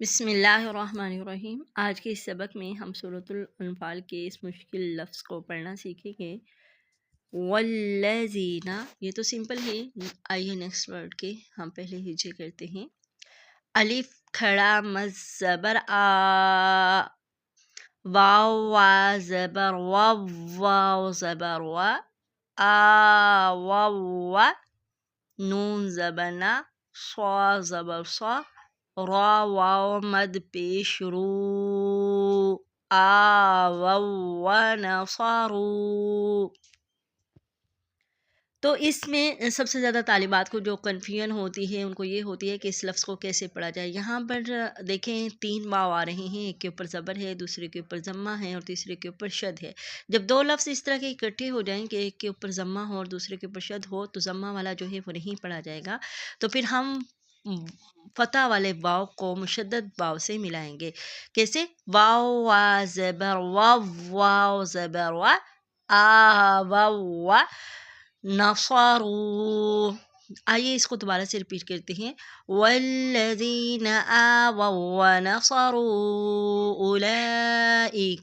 بسم اللہ الرحمن الرحیم۔ آج کے اس سبق میں ہم سورۃ الانفال کے اس مشکل لفظ کو پڑھنا سیکھیں گے۔ والذین، یہ تو سمپل ہے۔ آئیے نیکسٹ ورڈ کے ہم پہلے ہجے کرتے ہیں۔ الف کھڑا مز زبر آ، واو وا زبر واو، واو زبر وا، آ واو وا، نون زبر نا، صا زبر صا، را واو مد پیش رو، آووا نصروا۔ تو اس میں سب سے زیادہ طالبات کو جو کنفیوژن ہوتی ہے ان کو یہ ہوتی ہے کہ اس لفظ کو کیسے پڑھا جائے۔ یہاں پر دیکھیں 3 واو آ رہے ہیں، ایک کے اوپر زبر ہے، دوسرے کے اوپر ضمہ ہے اور تیسرے کے اوپر شد ہے۔ جب 2 لفظ اس طرح کے اکٹھے ہو جائیں کہ ایک کے اوپر ضمہ ہو اور دوسرے کے اوپر شد ہو تو ضمہ والا جو ہے وہ نہیں پڑھا جائے گا، تو پھر ہم فتح والے واو کو مشدد واو سے ملائیں گے۔ کیسے؟ واو وا زبر واو، واو زبر وا، آ واو وا، نصروا۔ آئیے اس کو دوبارہ سے ریپیٹ کرتے ہیں۔ والذین آووا ونصروا اولئک